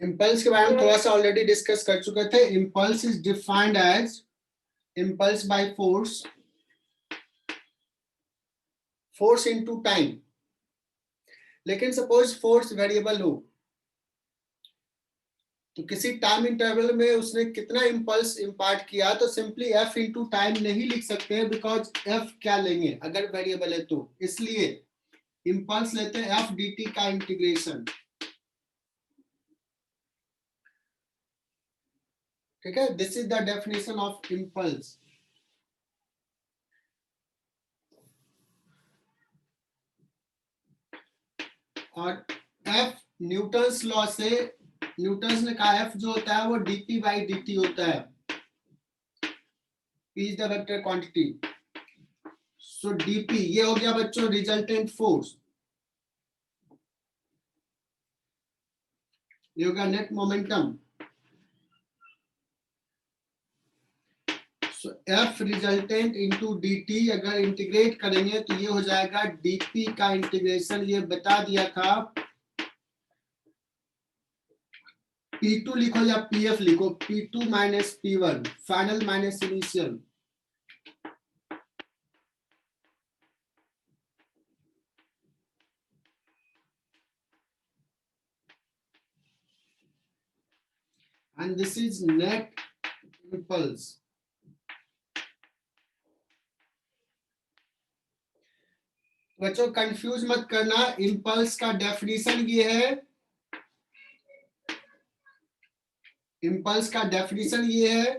Impulse के बारे में थोड़ा सा ऑलरेडी डिस्कस कर चुके थे. Impulse is defined as impulse by force into time. लेकिन सपोज फोर्स वेरिएबल हो तो किसी टाइम इंटरवल में उसने कितना इम्पल्स इम्पार्ट किया तो सिंपली एफ इंटू टाइम नहीं लिख सकते बिकॉज एफ क्या लेंगे अगर वेरिएबल है तो. इसलिए इम्पल्स लेते हैं एफ डी टी का इंटीग्रेशन. ठीक है, this is the definition of impulse. और एफ न्यूटन्स लॉ से न्यूटन्स ने कहा एफ जो होता है वो डीपी बाई डी होता है. P is the vector quantity. So DP ये हो गया बच्चों रिजल्टेंट फोर्स. ये हो गया net momentum. So F resultant into D T अगर इंटीग्रेट करेंगे तो ये हो जाएगा डीपी का इंटीग्रेशन. ये बता दिया था. P2 लिखो या PF लिखो. P2 minus P1 final minus initial. And this is net impulse. बच्चों कंफ्यूज मत करना. इम्पल्स का डेफिनेशन ये है. इम्पल्स का डेफिनेशन ये है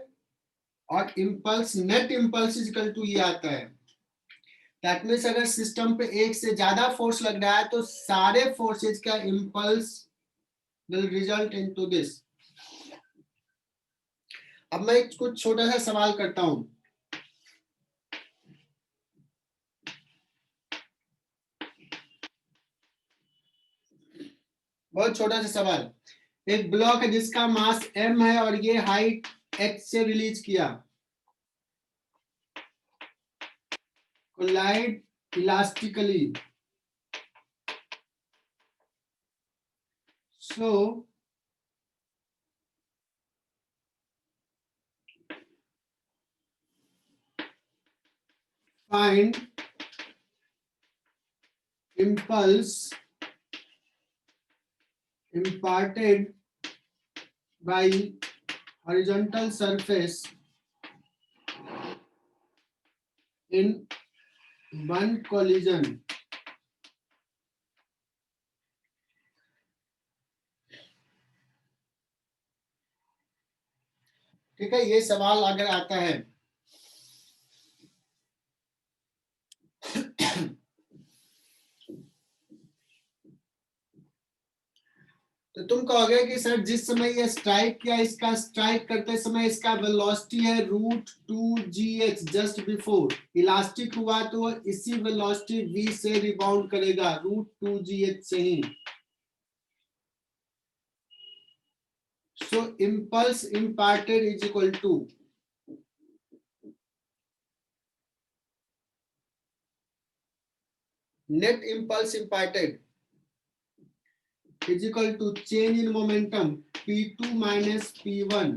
और impulse net impulse equal to ये आता है. दैट मींस अगर सिस्टम पे एक से ज्यादा फोर्स लग रहा है तो सारे फोर्सेज का impulse will result into this. अब मैं कुछ छोटा सा सवाल करता हूं. बहुत छोटा सा सवाल. एक ब्लॉक है जिसका मास m है और ये हाइट h से रिलीज किया. Collide elastically. So find impulse imparted by horizontal surface in one collision. ठीक है, ये सवाल अगर आता है तो तुम कहोगे कि सर जिस समय ये स्ट्राइक किया इसका स्ट्राइक करते समय इसका वेलोसिटी है √2gh जस्ट बिफोर. इलास्टिक हुआ तो इसी वेलोसिटी v से रिबाउंड करेगा √2gh से ही. So impulse imparted is equal to net impulse imparted is equal to change in momentum P2 minus P1.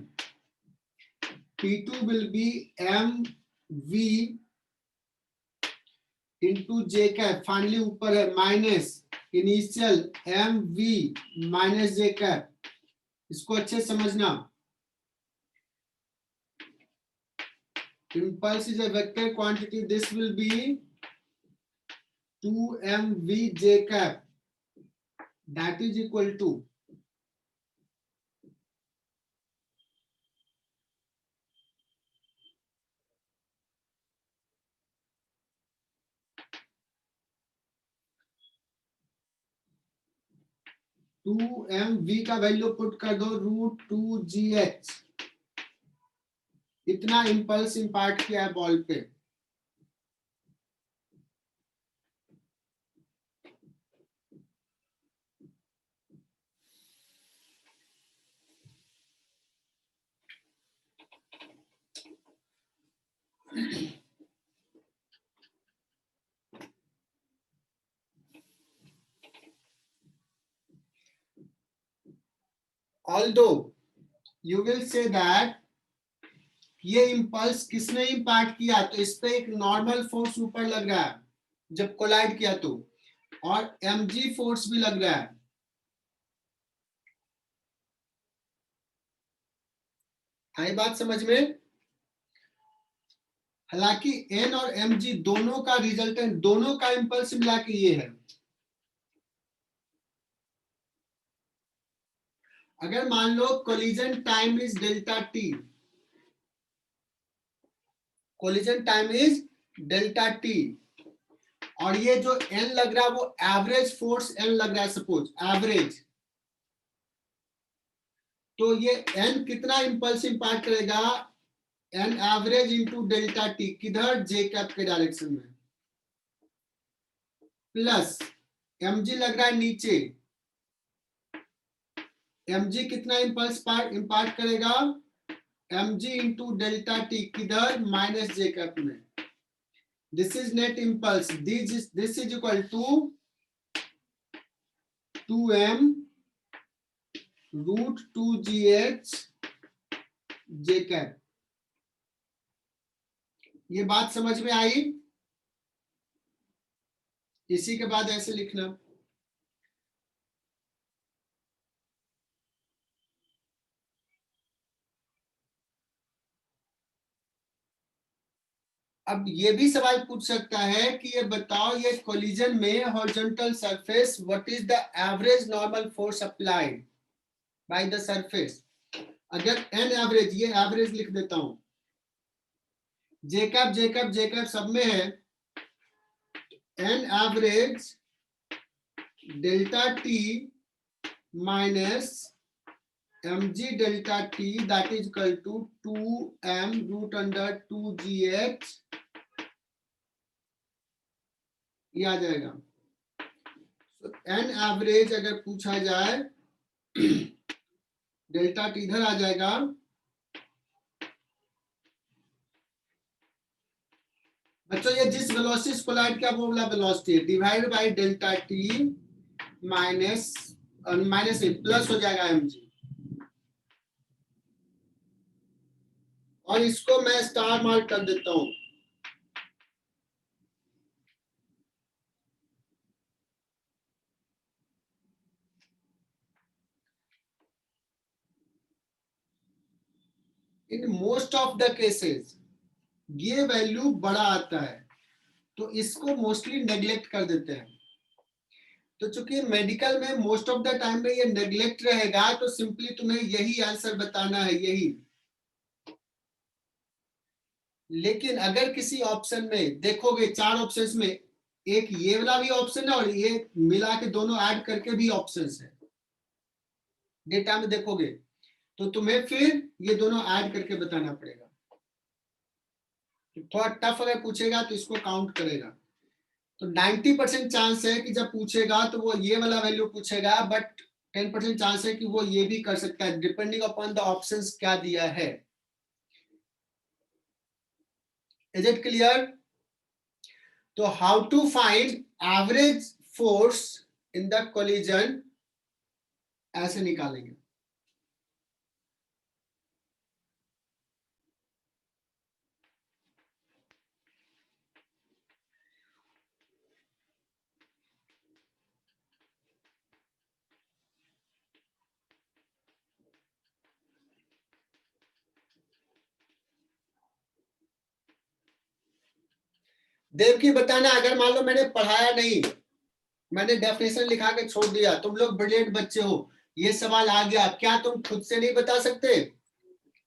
P2 will be mv into j cap. Finally ऊपर है minus initial mv minus j cap. इसको अच्छे समझना. Impulse is a vector quantity. This will be 2mv j cap. That is equal to two M V का value put कर दो √2gh. इतना impulse impart किया है बॉल पे. although you will say that ये इंपल्स किसने इंपैक्ट किया, तो इस पे एक नॉर्मल फोर्स ऊपर लग रहा है जब कोलाइड किया तो, और mg फोर्स भी लग रहा है। आई बात समझ में? हालांकि n और mg दोनों का रिजल्टेंट, दोनों का इंपल्स मिला के ये है। अगर मान लो collision time is delta T, collision time is delta T, और ये जो n लग रहा है वो एवरेज फोर्स n लग रहा है, सपोज एवरेज, तो ये n कितना इंपल्स इंपैक्ट करेगा, n average into delta T, किधर, जे कैप के डायरेक्शन में, प्लस mg लग रहा है नीचे, mg कितना इंपल्स इंपैक्ट करेगा, mg इंटू डेल्टा टी, किधर, माइनस जे कैप में। This is net impulse. This is equal to 2m root 2gh j cap. ये बात समझ में आई? इसी के बाद ऐसे लिखना, अब ये भी सवाल पूछ सकता है कि ये बताओ, ये कोलिजन में horizontal surface, what is the average normal force applied by the surface. अगर एन एवरेज, ये एवरेज लिख देता हूं, जेकब जेकब जेकब सब में है, an average delta T minus mg delta t, that is equal to 2m root under 2gh, ये आ जाएगा। so, n एवरेज अगर पूछा जाए डेल्टा टी इधर आ जाएगा, बच्चों ये जिस वेलोसिटी कोलाइड क्या वो वाला वेलोसिटी है, divide by delta T minus minus plus हो जाएगा mg, और इसको मैं स्टार मार्क कर देता हूं। In most of the cases ये वैल्यू बड़ा आता है, तो इसको मोस्टली नेग्लेक्ट कर देते हैं। तो चूंकि मेडिकल में मोस्ट ऑफ द टाइम में ये नेग्लेक्ट रहेगा, तो सिंपली तुम्हें यही आंसर बताना है, यही। लेकिन अगर किसी ऑप्शन में देखोगे, 4 ऑप्शंस में एक ये वाला भी ऑप्शन है और ये मिला के दोनों ऐड करके भी ऑप्शंस है, डेटा में देखोगे तो तुम्हें फिर ये दोनों ऐड करके बताना पड़ेगा। तो थोड़ा टफ अगर पूछेगा तो इसको काउंट करेगा। तो 90% चांस है कि जब पूछेगा तो वो ये वाला वैल्यू पूछेगा, बट 10% चांस है कि वो ये भी कर सकता है, डिपेंडिंग अपॉन द ऑप्शंस क्या दिया है। Is it clear? तो how to find average force in the collision, ऐसे निकालेंगे। देव की बताना, अगर मान लो मैंने पढ़ाया नहीं, मैंने डेफिनेशन लिखा के छोड़ दिया, तुम लोग ब्रिलियंट बच्चे हो, ये सवाल आ गया, क्या तुम खुद से नहीं बता सकते?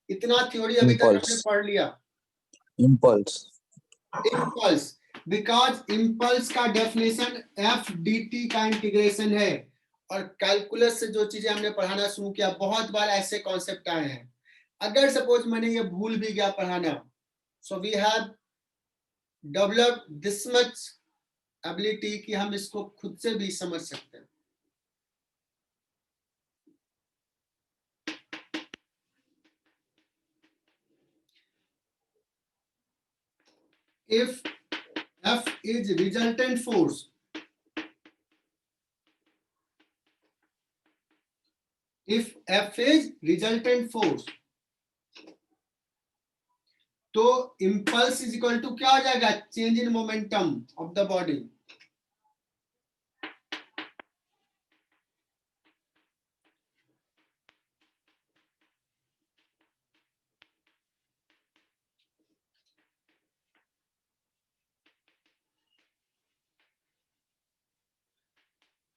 इतना थ्योरी अभी तक हमने पढ़ लिया। इम्पल्स, इम्पल्स, बिकॉज इम्पल्स का डेफिनेशन एफ डी टी का इंटीग्रेशन है, और कैलकुलस से जो चीजें हमने पढ़ाना शुरू किया, बहुत बार ऐसे कॉन्सेप्ट आए हैं। अगर सपोज मैंने ये भूल भी गया पढ़ाना, so we have developed this much ability कि हम इसको खुद से भी समझ सकते हैं। If F is resultant force, if F is resultant force, तो इम्पल्स इज इक्वल टू क्या हो जाएगा, change in momentum of the body.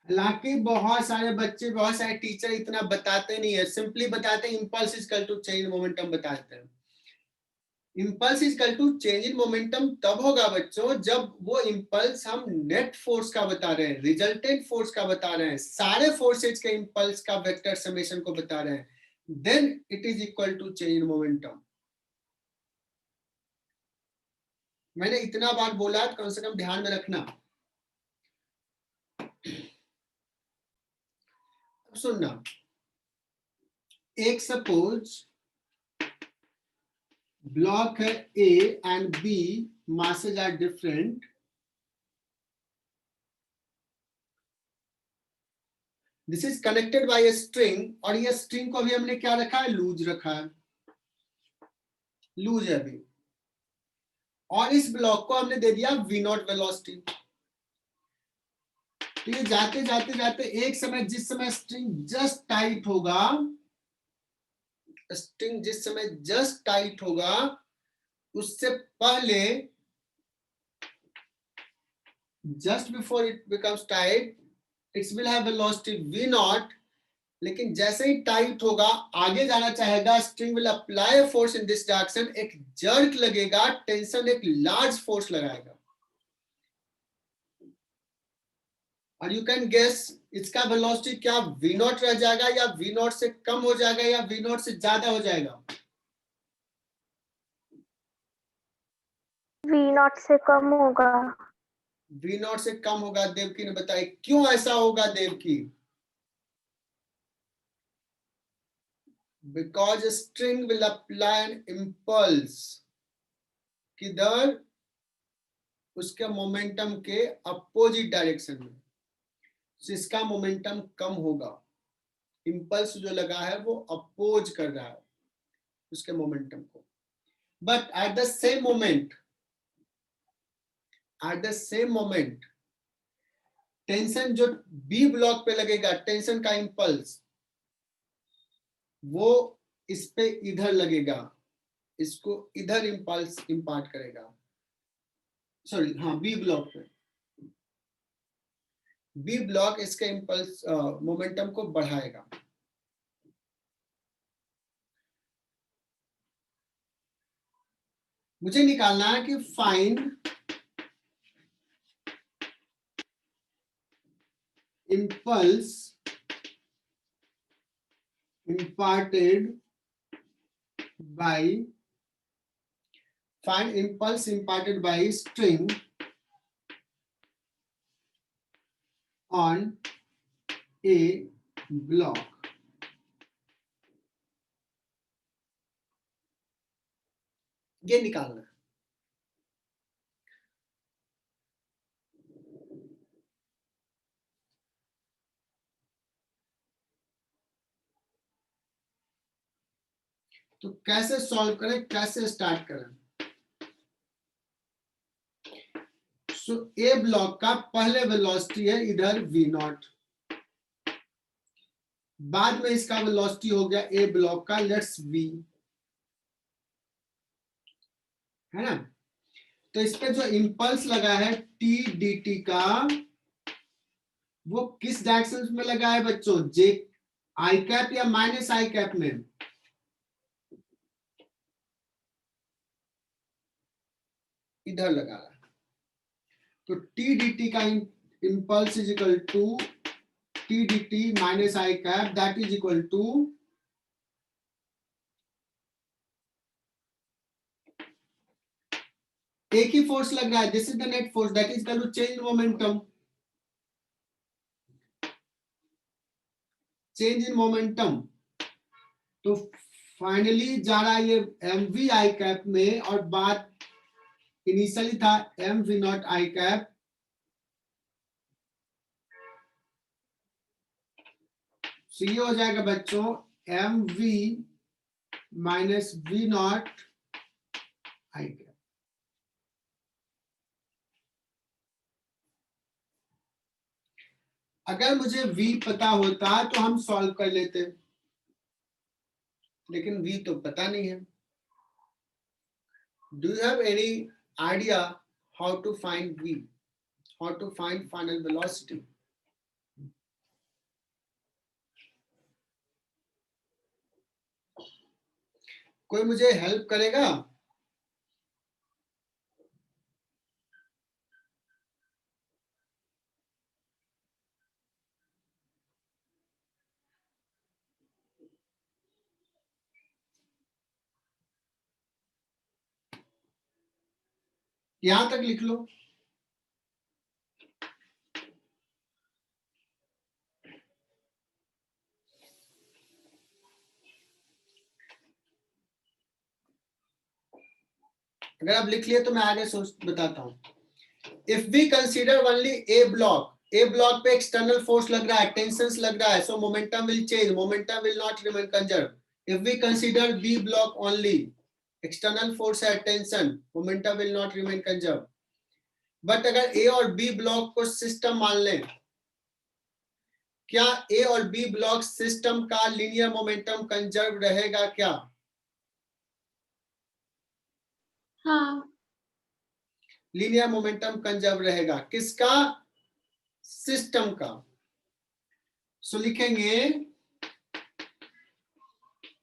हालांकि बहुत सारे बच्चे, बहुत सारे टीचर इतना बताते नहीं है, सिंपली बताते हैं impulse is equal to change in momentum बताते हैं। Impulse is equal to change in momentum तब होगा बच्चों जब वो इम्पल्स हम नेट फोर्स का बता रहे हैं, रिजल्टेंट फोर्स का बता रहे हैं, सारे फोर्सेज के इम्पल्स का वेक्टर समेशन को बता रहे हैं, then it is equal to change in momentum. मैंने इतना बार बोला तो कम से कम ध्यान में रखना। अब सुनना, एक सपोज ब्लॉक है A and B, masses are different, this is connected by a string, और ये स्ट्रिंग को भी हमने क्या रखा है, लूज रखा है, लूज है अभी, और इस ब्लॉक को हमने दे दिया v नॉट वेलोसिटी। तो ये जाते जाते जाते एक समय, जिस समय स्ट्रिंग जस्ट टाइट होगा, स्ट्रिंग जिस समय जस्ट टाइट होगा, उससे पहले, just before it becomes tight, it's will have velocity v not, लेकिन जैसे ही टाइट होगा, आगे जाना चाहेगा, string will apply force in this direction, एक जर्क लगेगा, टेंशन एक लार्ज फोर्स लगाएगा, और यू कैन गेस इसका वेलोसिटी क्या v नॉट रह जाएगा, या v नॉट से कम हो जाएगा, या v नॉट से ज्यादा हो जाएगा। v नॉट से कम होगा। v नॉट से कम होगा। देवकी ने बताया क्यों ऐसा होगा Devaki? Because string will apply an impulse, किधर, उसके मोमेंटम के अपोजिट डायरेक्शन में, जिसका मोमेंटम कम होगा। इम्पल्स जो लगा है वो अपोज कर रहा है उसके मोमेंटम को, but at the same moment, tension जो बी ब्लॉक पे लगेगा, टेंशन का इम्पल्स, वो इस पे इधर लगेगा, इसको इधर इम्पल्स इम्पार्ट करेगा, सॉरी हाँ, बी ब्लॉक पे, बी ब्लॉक इसके इम्पल्स मोमेंटम को बढ़ाएगा। मुझे निकालना है कि find impulse imparted by, find impulse imparted by string on a block। ये निकालना है। तो कैसे सॉल्व करें, कैसे स्टार्ट करें? सो ए ब्लॉक का पहले वेलोसिटी है इधर v नॉट, बाद में इसका वेलोसिटी हो गया ए ब्लॉक का, लेट्स v, है ना। तो इस पे जो इम्पल्स लगा है t dt का, वो किस डायरेक्शन में लगा है बच्चों, जे आई कैप या माइनस आई कैप में? इधर लगा रहा है। तो टी डी टी का impulse is equal to T D T minus I cap, that is equal to एक ही फोर्स लग रहा है, this is the net force, that is equal to change in momentum, change in momentum. तो finally जा रहा है ये एम वी आई कैप में, और बात इनिशियली था M we not I cap, so ये हो जाएगा बच्चों M V minus V not I cap. अगर मुझे v पता होता तो हम सॉल्व कर लेते, लेकिन v तो पता नहीं है। Do you have any idea how to find v, how to find final velocity? कोई मुझे हेल्प करेगा? यहां तक लिख लो। अगर आप लिख लिए तो मैं आगे सोच बताता हूं। If we consider only A block, A block पे एक्सटर्नल फोर्स लग रहा है, टेंशन लग रहा है, so momentum will change, momentum will not remain conserve. If we consider B block only, external force है tension, momentum will not remain conserve. But अगर A और बी ब्लॉक को सिस्टम मान लें, क्या ए और बी ब्लॉक सिस्टम का linear momentum conserve रहेगा क्या? हाँ। लीनियर मोमेंटम कंजर्व रहेगा, किसका? सिस्टम का। सो लिखेंगे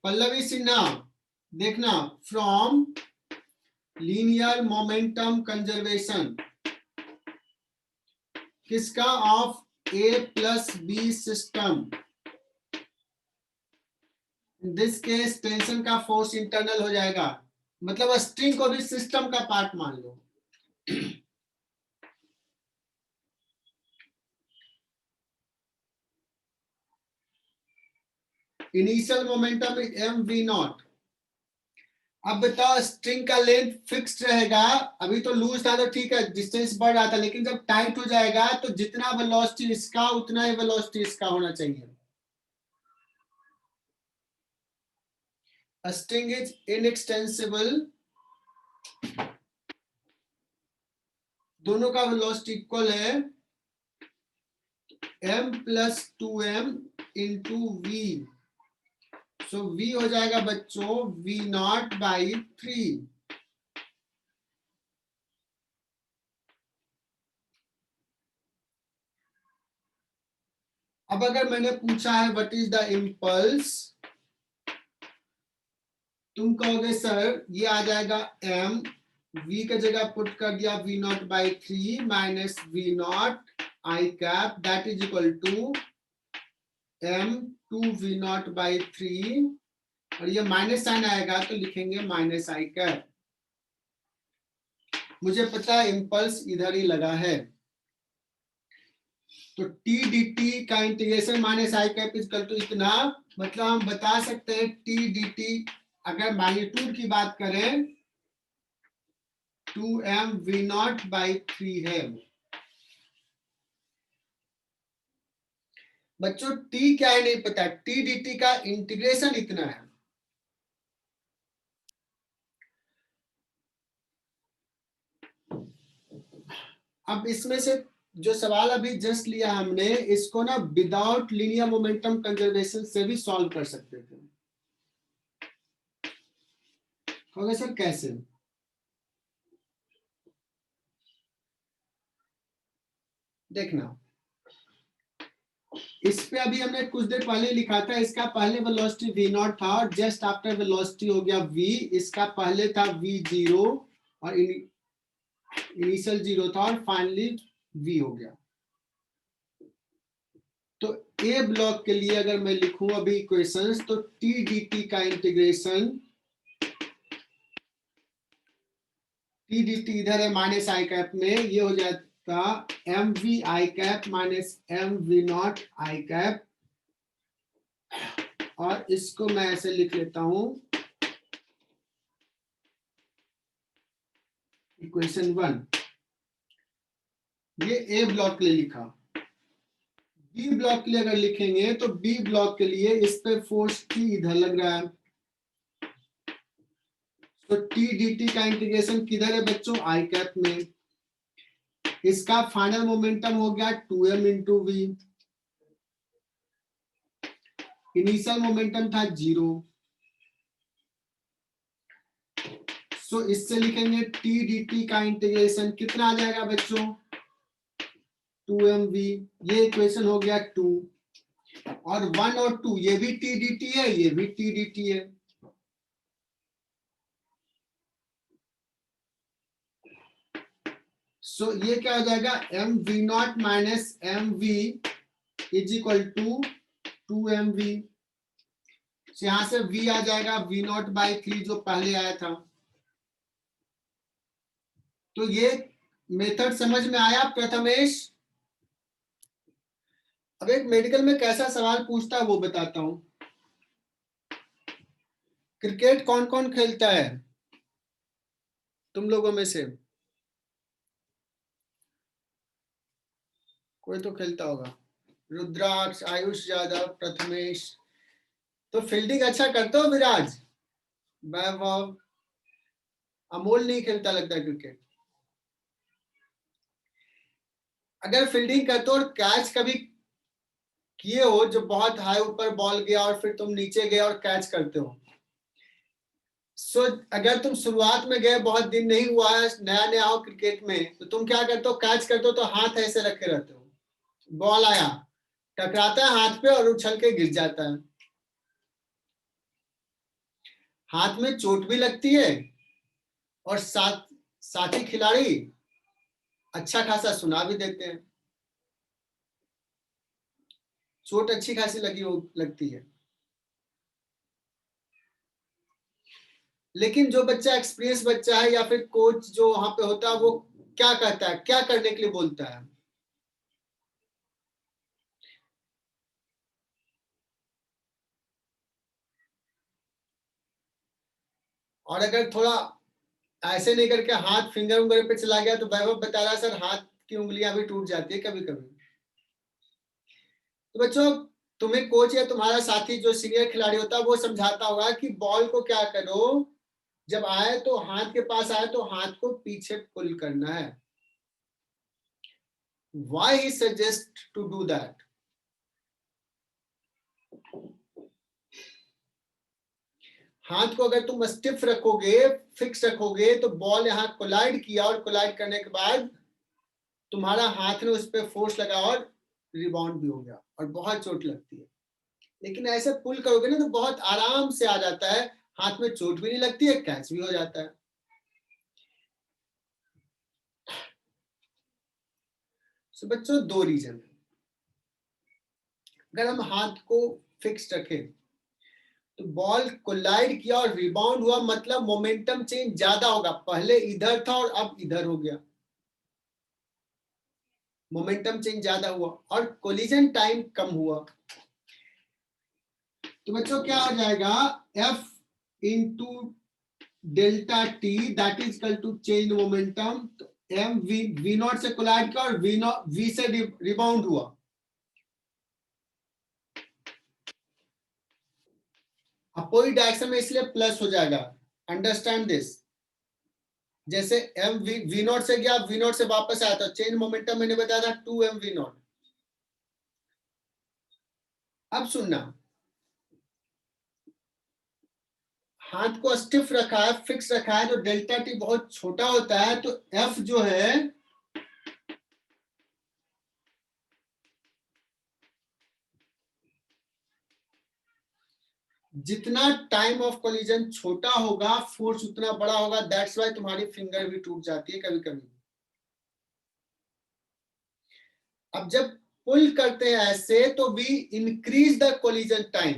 पल्लवी सिन्हा, देखना, फ्रॉम लीनियर मोमेंटम कंजर्वेशन, किसका? Of A plus B system. This case tension का फोर्स इंटरनल हो जाएगा, मतलब स्ट्रिंग को भी सिस्टम का पार्ट मान लो। Initial momentum is M we naught. अब बताओ, स्ट्रिंग का लेंथ फिक्स्ड रहेगा, अभी तो लूज था तो ठीक है, डिस्टेंस बढ़ रहा था, लेकिन जब टाइट हो जाएगा तो जितना वेलोसिटी इसका उतना ही वेलोसिटी इसका होना चाहिए। A string is inextensible, दोनों का वेलोसिटी इक्वल है m plus 2m into v. So v हो जाएगा बच्चों v नॉट बाई 3। अब अगर मैंने पूछा है व्हाट इज द इम्पल्स, तुम कहोगे सर ये आ जाएगा m, v की जगह पुट कर दिया v not by 3 minus v not I cap, that is equal to m 2v not by 3, और ये माइनस साइन आएगा तो लिखेंगे माइनस आई कैप। मुझे पता है इम्पल्स इधर ही लगा है, तो टी डी टी का integration minus I cap is equal to इतना, मतलब हम बता सकते हैं टी डी टी अगर मैग्नीट्यूड की बात करें 2m v नॉट बाई 3 है। बच्चों t क्या है नहीं पता, टी डी टी का इंटीग्रेशन इतना है। अब इसमें से जो सवाल अभी जस्ट लिया हमने, इसको ना विदाउट लीनियर मोमेंटम कंजर्वेशन से भी सॉल्व कर सकते थे। कहोगे सर कैसे? देखना, इस पे अभी हमने कुछ देर पहले लिखा था, इसका पहले वेलोसिटी v नॉट था और जस्ट आफ्टर वेलोसिटी हो गया v, इसका पहले था v जीरो और इनिशियल जीरो था और फाइनली v हो गया। तो ए ब्लॉक के लिए अगर मैं लिखूं अभी इक्वेशंस, तो टी डी टी का इंटीग्रेशन, टी डी टी इधर है माइनस आई कैप में, ये हो जाता m v i cap minus m we not I cap, और इसको मैं ऐसे लिख लेता हूं इक्वेशन 1। ये ए ब्लॉक के लिए लिखा। बी ब्लॉक के लिए अगर लिखेंगे तो बी ब्लॉक के लिए इस पे फोर्स टी इधर लग रहा है, तो टी डी टी का इंटीग्रेशन किधर है बच्चों, आई कैप में। इसका फाइनल मोमेंटम हो गया 2m into we, initial momentum था 0, सो इससे लिखेंगे टी डी टी का इंटीग्रेशन कितना आ जाएगा बच्चों, 2mv, ये इक्वेशन हो गया 2, और 1 और 2 ये भी टी डी टी है, ये भी टी डी टी है, सो ये क्या हो जाएगा, m we not minus m v is equal to 2mv, यहां से v आ जाएगा v नॉट बाई 3 जो पहले आया था। तो ये मेथड समझ में आया प्रथमेश? अब एक मेडिकल में कैसा सवाल पूछता है वो बताता हूं। क्रिकेट कौन कौन खेलता है तुम लोगों में से? कोई तो खेलता होगा, रुद्राक्ष, आयुष यादव, प्रथमेश। तो फील्डिंग अच्छा करते हो विराज, वैभव, अमोल नहीं खेलता लगता है क्रिकेट। अगर फील्डिंग करते हो और कैच कभी किए हो, जो बहुत हाई ऊपर बॉल गया और फिर तुम नीचे गए और कैच करते हो, सो अगर तुम शुरुआत में गए, बहुत दिन नहीं हुआ है, नया नया हो क्रिकेट में, तो तुम क्या करते हो, कैच करते हो तो हाथ ऐसे रखे रहते हो, बॉल आया टकराता है हाथ पे और उछल के गिर जाता है, हाथ में चोट भी लगती है और साथी खिलाड़ी अच्छा खासा सुना भी देते हैं, चोट अच्छी खासी लगती है। लेकिन जो बच्चा एक्सपीरियंस बच्चा है या फिर कोच जो वहां पे होता है, वो क्या कहता है, क्या करने के लिए बोलता है? और अगर थोड़ा ऐसे नहीं करके हाथ फिंगर उंगर पे चला गया, तो वैभव बता रहा सर हाथ की उंगलियां भी टूट जाती है कभी कभी। तो बच्चों, तुम्हें कोच या तुम्हारा साथी जो सीनियर खिलाड़ी होता है वो समझाता होगा कि बॉल को क्या करो, जब आए तो हाथ के पास आए तो हाथ को पीछे पुल करना है। Why he suggests to do that? हाथ को अगर तुम स्टिफ रखोगे, फिक्स रखोगे, तो बॉल यहाँ कोलाइड किया और कोलाइड करने के बाद तुम्हारा हाथ ने उस पर फोर्स लगा और रिबाउंड भी हो गया और बहुत चोट लगती है। लेकिन ऐसे पुल करोगे ना तो बहुत आराम से आ जाता है, हाथ में चोट भी नहीं लगती है, कैच भी हो जाता है। तो बच्चों, दो रीजन है। अगर हम हाथ को फिक्स रखें तो बॉल कोलाइड किया और रिबाउंड हुआ, मतलब मोमेंटम चेंज ज्यादा होगा, पहले इधर था और अब इधर हो गया, मोमेंटम चेंज ज्यादा हुआ और कोलिजन टाइम कम हुआ। तो बच्चों क्या हो जाएगा, F into delta t that is equal to change momentum, m we not से कोलाइड किया और वी से रिबाउंड हुआ। अपोजिट डायरेक्शन में इसलिए प्लस हो जाएगा, अंडरस्टैंड दिस। जैसे एम वी नॉट से गया, वी नॉट से वापस आया, तो चेंज मोमेंटम मैंने बताया था 2m वी नॉट। अब सुनना, हाथ को स्टिफ रखा है, फिक्स रखा है, तो डेल्टा टी बहुत छोटा होता है, तो एफ जो है जितना टाइम ऑफ कोलिजन छोटा होगा, फोर्स उतना बड़ा होगा। दैट्स वाई तुम्हारी फिंगर भी टूट जाती है कभी कभी। अब जब पुल करते हैं ऐसे, तो we increase the collision time,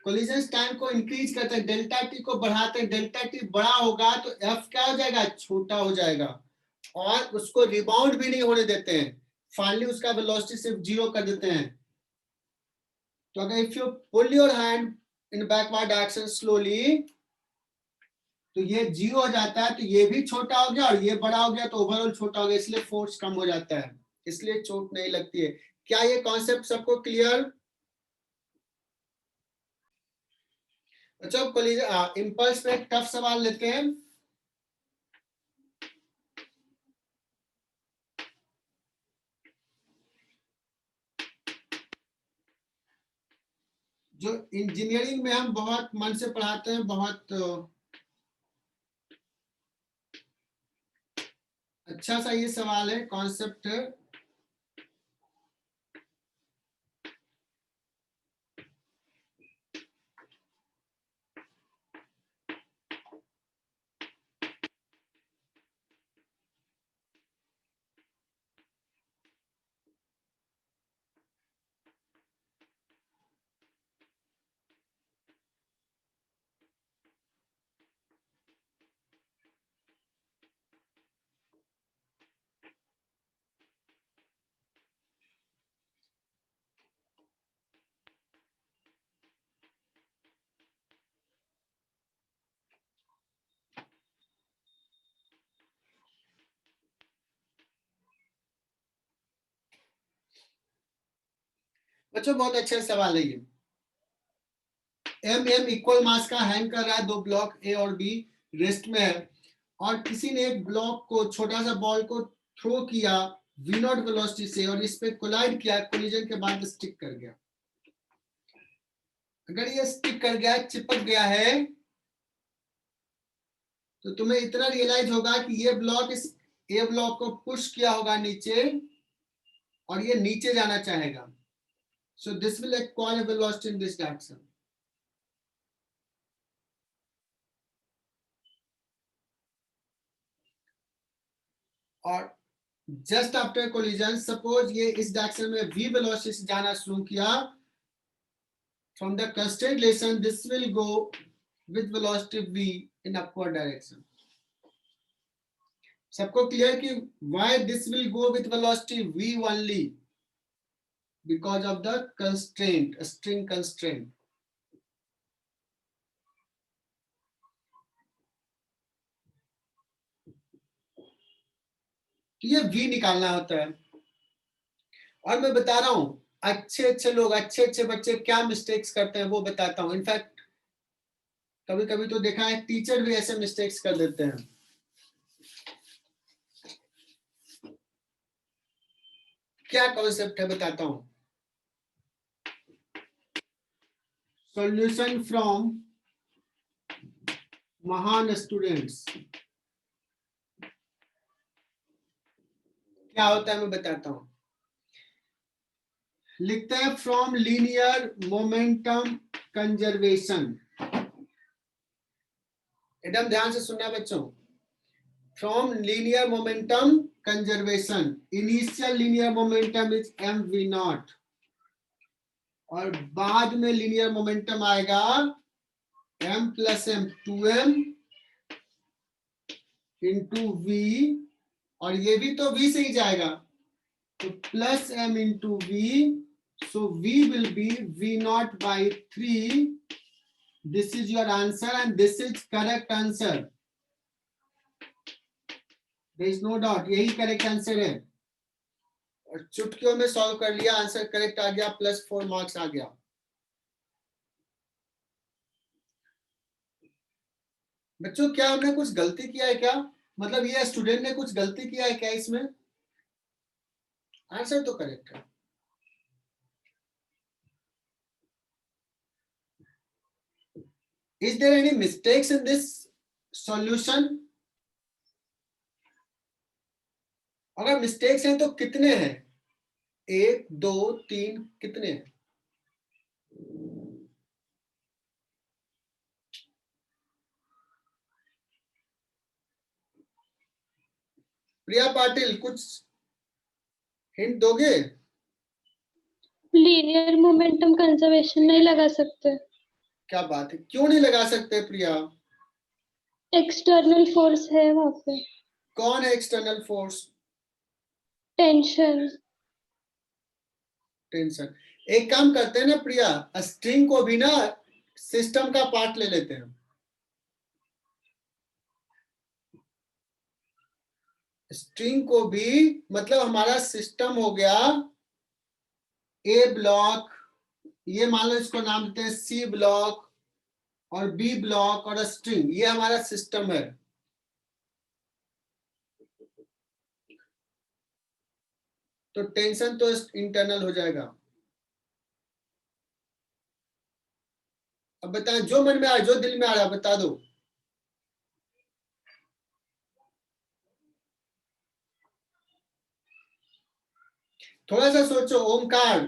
collision time को इंक्रीज करते हैं, डेल्टा टी को बढ़ाते हैं, डेल्टा टी बड़ा होगा तो एफ क्या हो जाएगा, छोटा हो जाएगा, और उसको रिबाउंड भी नहीं होने देते हैं, फाइनली उसका वेलोसिटी सिर्फ 0 कर देते हैं। तो अगर if you pull your hand in backward direction slowly, तो ये 0 हो जाता है, तो ये भी छोटा हो गया और ये बड़ा हो गया, तो ओवरऑल छोटा हो गया, इसलिए फोर्स कम हो जाता है। इसलिए चोट नहीं लगती है। क्या ये कॉन्सेप्ट सबको क्लियर? अच्छा, इम्पल्स में एक टफ सवाल लेते हैं। जो इंजीनियरिंग में हम बहुत मन से पढ़ाते हैं, बहुत अच्छा सा ये सवाल है, कॉन्सेप्ट है। बच्चों बहुत अच्छा सवाल है ये। एम इक्वल मास का हैंग कर रहा है, दो ब्लॉक ए और बी रेस्ट में है, और किसी ने एक ब्लॉक को, छोटा सा बॉल को थ्रो किया v नॉट वेलोसिटी से, और इस पे कोलाइड किया, कोलिजन के बाद स्टिक कर गया। अगर ये स्टिक कर गया, चिपक गया है, तो तुम्हें इतना रियलाइज होगा कि ये ब्लॉक इस ए ब्लॉक को पुश किया होगा नीचे, और ये नीचे जाना चाहेगा। So this will acquire velocity in this direction. और जस्ट आफ्टर कोलिजन, सपोज ये इस डायरेक्शन में v वेलोसिटी से जाना शुरू किया, from the constraint relation this will go with velocity v in upward direction. सबको क्लियर कि why this will go with velocity v only? Because of the constraint, a string constraint. ये v निकालना होता है। और मैं बता रहा हूं, अच्छे लोग, अच्छे बच्चे क्या मिस्टेक्स करते हैं वो बताता हूं। इनफैक्ट कभी कभी तो देखा है टीचर भी ऐसे मिस्टेक्स कर देते हैं। क्या कॉन्सेप्ट है बताता हूं। सॉल्यूशन फ्रॉम महान स्टूडेंट्स क्या होता है मैं बताता हूं। लिखते हैं फ्रॉम लीनियर मोमेंटम कंजर्वेशन। एकदम ध्यान से सुनना बच्चों। From linear momentum conservation, initial linear momentum is M we not, और बाद में लीनियर मोमेंटम आएगा m plus m, 2m into v, और ये भी तो v से ही जाएगा, तो plus m into v, so v will be v naught by 3. This is your answer and this is correct answer. There is no doubt, यही correct answer है। और चुटकियों में सॉल्व कर लिया, आंसर करेक्ट आ गया, +4 मार्क्स आ गया। बच्चों क्या हमने कुछ गलती किया है क्या? मतलब ये स्टूडेंट ने कुछ गलती किया है क्या इसमें? आंसर तो करेक्ट है। Is there any mistakes in this solution? अगर मिस्टेक्स हैं तो कितने हैं? 1 2 3, कितने हैं? प्रिया पाटिल कुछ हिंट दोगे? लीनियर मोमेंटम कंजर्वेशन नहीं लगा सकते। क्या बात है, क्यों नहीं लगा सकते प्रिया? एक्सटर्नल फोर्स है वहां पे। कौन है एक्सटर्नल फोर्स? टेंशन। टेंशन। एक काम करते हैं ना प्रिया, स्ट्रिंग को भी ना सिस्टम का पार्ट ले लेते हैं। स्ट्रिंग को भी, मतलब हमारा सिस्टम हो गया ए ब्लॉक, ये मान लो इसको नाम देते हैं सी ब्लॉक और बी ब्लॉक और स्ट्रिंग, ये हमारा सिस्टम है। तो टेंशन तो इंटरनल हो जाएगा। अब बताएं, जो मन में आ जो दिल में आ रहा बता दो। थोड़ा सा सोचो। ओमकार,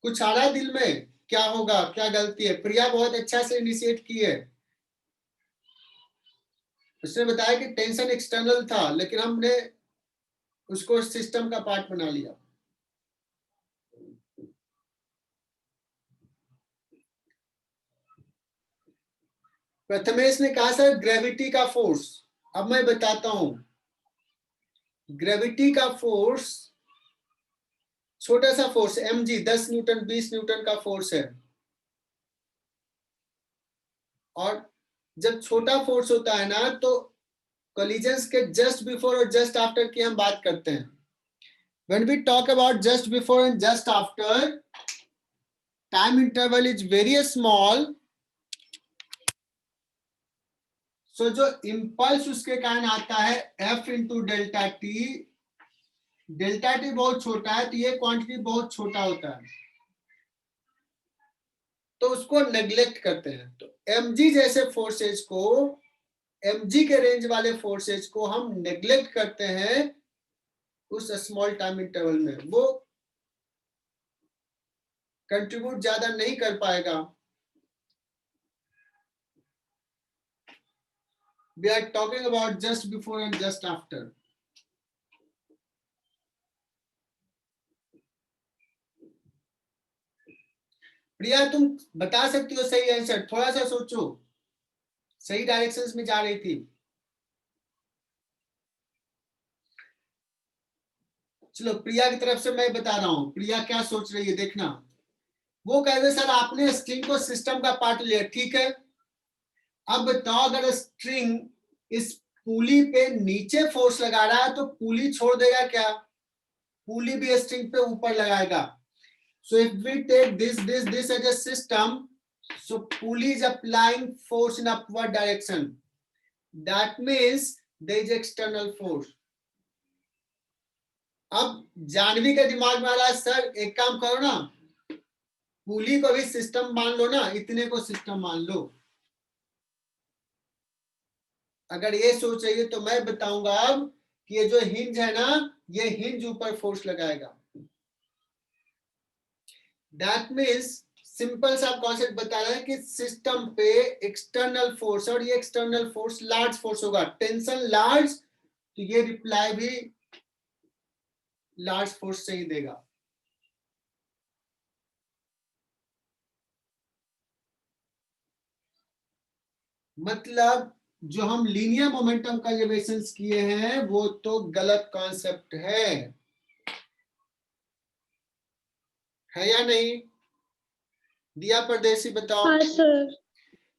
कुछ आ रहा है दिल में? क्या होगा, क्या गलती है? प्रिया बहुत अच्छा से इनिशिएट की है। उसने बताया कि टेंशन एक्सटर्नल था, लेकिन हमने उसको सिस्टम का पार्ट बना लिया। प्रथमेश ने कहा सर ग्रेविटी का फोर्स। अब मैं बताता हूं, ग्रेविटी का फोर्स छोटा सा फोर्स mg 10 न्यूटन 20 न्यूटन का फोर्स है। और जब छोटा फोर्स होता है ना, तो कोलिजन्स के जस्ट बिफोर और जस्ट आफ्टर की हम बात करते हैं। When we talk about just before and just after, time interval is very small. So जो impulse उसके कारण आता है F into delta t, delta t बहुत छोटा है, तो ये क्वांटिटी बहुत छोटा होता है, तो उसको नेग्लेक्ट करते हैं। तो mg जैसे फोर्सेज को, mg के रेंज वाले फोर्सेज को हम नेग्लेक्ट करते हैं उस स्मॉल टाइम इंटरवल में, वो कंट्रीब्यूट ज्यादा नहीं कर पाएगा। We are talking about just before and just after. प्रिया, तुम बता सकती हो सही आंसर? थोड़ा सा सोचो, सही डायरेक्शंस में जा रही थी। चलो प्रिया की तरफ से मैं बता रहा हूं, प्रिया क्या सोच रही है देखना। वो कह रहे सर आपने स्ट्रिंग को सिस्टम का पार्ट लिया, ठीक है। अब बताओ अगर स्ट्रिंग इस पुली पे नीचे फोर्स लगा रहा है तो पुली छोड़ देगा क्या? पुली भी स्ट्रिंग पे ऊपर लगाएगा। So if we take this as a system, so pulley is applying force in upward direction. That means there is external force. अब जानवी के दिमाग में आ रहा है सर एक काम करो ना, पुली को भी सिस्टम मान लो ना, इतने को सिस्टम मान लो। अगर ये सोच रही है तो मैं बताऊंगा अब कि ये जो हिंज है ना, ये हिंज ऊपर फोर्स लगाएगा। दैट मीन्स सिंपल सा कॉन्सेप्ट बता रहा है कि सिस्टम पे एक्सटर्नल फोर्स, और ये एक्सटर्नल फोर्स लार्ज फोर्स होगा, टेंशन लार्ज, तो ये रिप्लाई भी लार्ज फोर्स से ही देगा। मतलब जो हम लीनियर मोमेंटम कंजर्वेशंस किए हैं वो तो गलत कॉन्सेप्ट है या नहीं? दिया परदेसी बताओ। हाँ सर।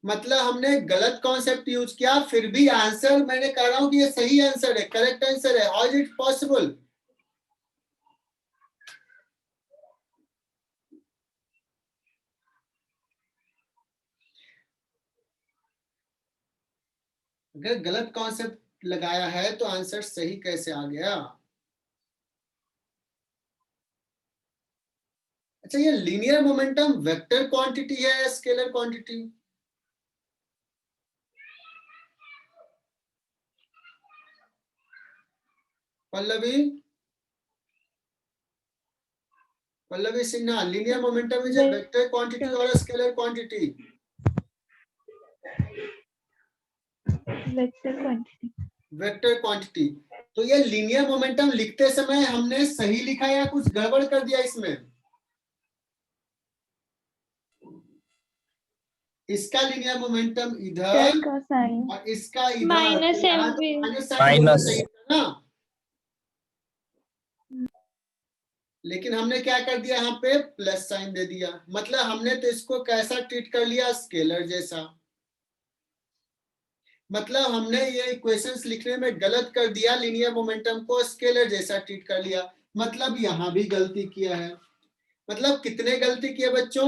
मतलब हमने गलत कॉन्सेप्ट यूज किया, फिर भी आंसर मैंने कह रहा हूं कि ये सही आंसर है, करेक्ट आंसर है। How is it possible? अगर गलत कॉन्सेप्ट लगाया है तो आंसर सही कैसे आ गया? अच्छा, ये लीनियर मोमेंटम वेक्टर क्वांटिटी है या scalar quantity? Pallavi, Pallavi Sinha, linear momentum is a vector quantity और scalar quantity? Vector quantity. Vector quantity. तो ये लीनियर मोमेंटम लिखते समय हमने सही लिखा या कुछ गड़बड़ कर दिया इसमें? इसका लीनियर मोमेंटम इधर का साइन और इसका इधर, माइनस तो यहाँ एम तो भी। माइनस साइन होना चाहिए था ना, लेकिन हमने क्या कर दिया, यहाँ पे प्लस साइन दे दिया। मतलब हमने तो इसको कैसा ट्रीट कर लिया, स्केलर जैसा। मतलब हमने ये इक्वेशंस लिखने में गलत कर दिया, लीनियर मोमेंटम को स्केलर जैसा ट्रीट कर लिया, मतलब यहां भी गलती किया है। मतलब कितने गलती किए बच्चों?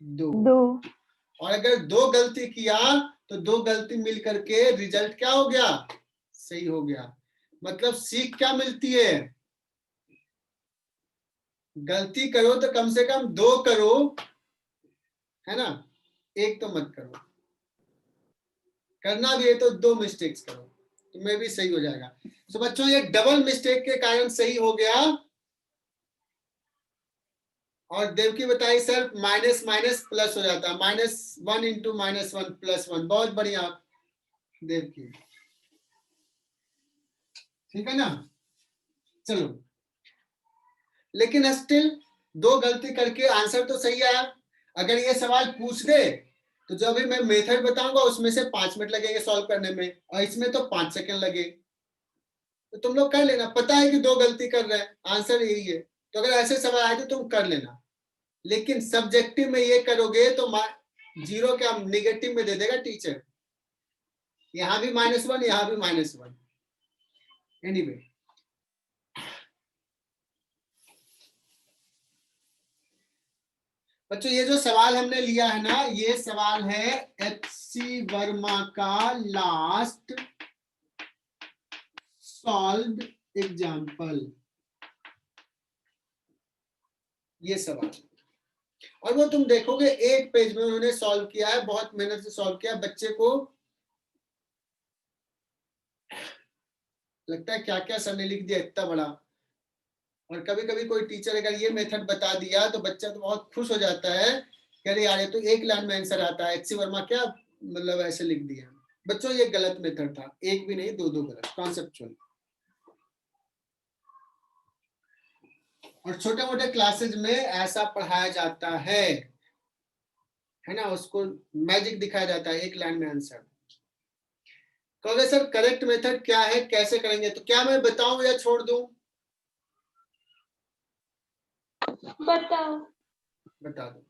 2 और अगर 2 गलती किया तो 2 गलती मिल करके रिजल्ट क्या हो गया? सही हो गया। मतलब सीख क्या मिलती है? गलती करो तो कम से कम 2 करो, है ना, 1 तो मत करो। करना भी है तो 2 मिस्टेक्स करो, तुम्हें भी सही हो जाएगा। तो बच्चों ये डबल मिस्टेक के कारण सही हो गया। और देवकी बताई सर माइनस माइनस प्लस हो जाता है, -1 इंटू -1 +1। बहुत बढ़िया देवकी, ठीक है ना। चलो, लेकिन स्टिल 2 गलती करके आंसर तो सही आया। अगर ये सवाल पूछ दे तो जब भी मैं मेथड बताऊंगा उसमें से 5 मिनट लगेंगे सॉल्व करने में, और इसमें तो 5 सेकंड लगे। तो तुम लोग कर लेना, पता है कि 2 गलती कर रहे हैं, आंसर यही है। तो अगर ऐसे सवाल आए तो तुम कर लेना, लेकिन सब्जेक्टिव में ये करोगे तो 0 क्या निगेटिव में दे देगा टीचर। यहां भी -1, यहां भी -1। एनीवे, बच्चों ये जो सवाल हमने लिया है ना, ये सवाल है एच.सी. वर्मा का लास्ट सॉल्व्ड एग्जाम्पल, ये सवाल। और वो तुम देखोगे 1 पेज में उन्होंने सॉल्व किया है, बहुत मेहनत से सॉल्व किया। बच्चे को लगता है क्या क्या सर ने लिख दिया इतना बड़ा। और कभी कभी कोई टीचर अगर ये मेथड बता दिया तो बच्चा तो बहुत खुश हो जाता है, कह रहे यार ये तो 1 लाइन में आंसर आता है, एच.सी. वर्मा क्या मतलब ऐसे लिख दिया। बच्चों ये गलत मेथड था, 1 भी नहीं 2 गलत, कॉन्सेप्चुअल। और छोटे मोटे क्लासेज में ऐसा पढ़ाया जाता है ना, उसको मैजिक दिखाया जाता है, 1 लाइन में आंसर। कहोगे सर करेक्ट मेथड क्या है, कैसे करेंगे? तो क्या मैं बताऊं या छोड़ दूं? बताओ। बता दो।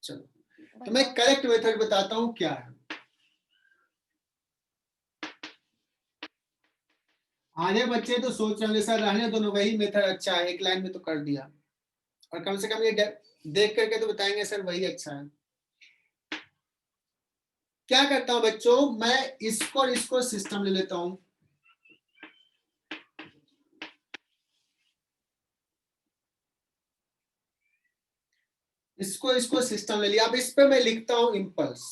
चलो, तो मैं करेक्ट मेथड बताता हूं क्या है। आधे बच्चे तो सोच रहे होंगे सर रहने दो ना, वही मेथड अच्छा है, 1 लाइन में तो कर दिया। और कम से कम ये देख करके तो बताएंगे सर वही अच्छा है। क्या करता हूं बच्चों, मैं इसको और इसको सिस्टम ले लेता हूं। इसको सिस्टम ले लिया। अब इस पे मैं लिखता हूं इम्पल्स।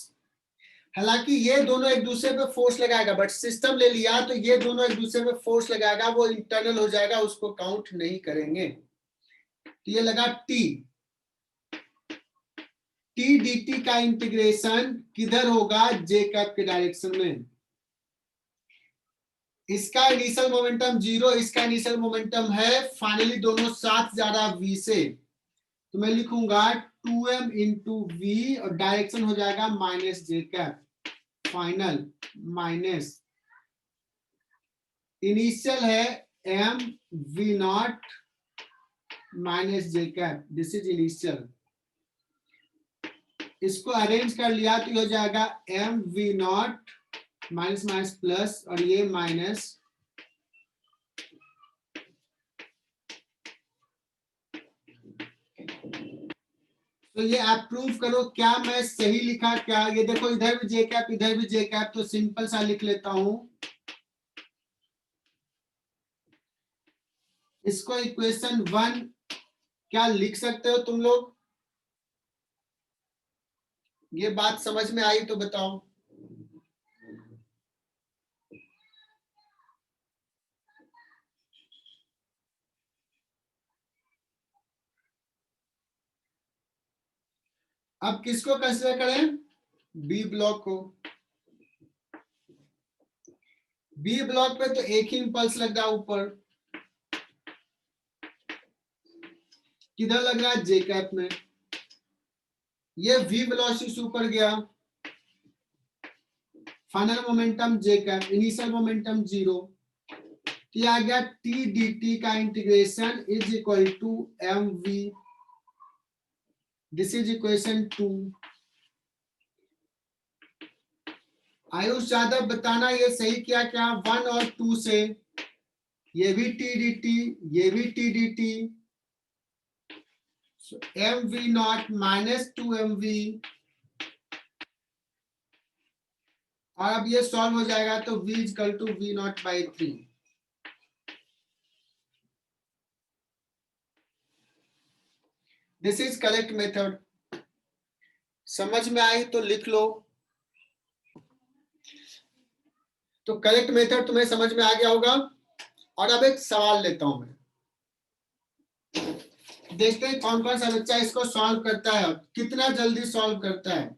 हालांकि ये दोनों एक दूसरे पे फोर्स लगाएगा, बट सिस्टम ले लिया तो ये दोनों एक दूसरे पे फोर्स लगाएगा, वो इंटरनल हो जाएगा, उसको काउंट नहीं करेंगे। तो ये लगा टी dt का इंटीग्रेशन किधर होगा? जे कैप के डायरेक्शन में। इसका इनिशियल मोमेंटम 0, इसका इनिशियल मोमेंटम है, फाइनली दोनों साथ जा रहा v से, तो मैं लिखूंगा 2m इंटू वी और डायरेक्शन हो जाएगा -j cap, final minus initial है m v0 -j cap, this is initial. इसको अरेंज कर लिया तो ये हो जाएगा m v0 minus minus plus और ये माइनस, तो ये आप प्रूव करो क्या मैं सही लिखा क्या? ये देखो इधर भी जे कैप इधर भी जे कैप, तो सिंपल सा लिख लेता हूं इसको। इक्वेशन 1 क्या लिख सकते हो तुम लोग? ये बात समझ में आई तो बताओ। अब किसको कंसीडर करें? बी ब्लॉक को। बी ब्लॉक पे तो एक ही इंपल्स लग रहा है ऊपर, किधर लग रहा है? जे कैप में। ये v वेलोसिटी से ऊपर गया, final momentum J cap, initial momentum 0, तो आ गया टी dt का integration is equal to mv, this is equation 2। Ayush Yadav बताना ये सही किया क्या 1 और 2 से, ये भी टी डी टी, ये भी T D t, m we not minus 2 MV, और अब ये सॉल्व हो जाएगा तो v equal to V0/3। This is correct method. समझ में आई तो लिख लो। तो करेक्ट मेथड तुम्हें समझ में आ गया होगा। और अब एक सवाल लेता हूं मैं, देखते हैं कौन कौन सा बच्चा इसको सॉल्व करता है, कितना जल्दी सॉल्व करता है।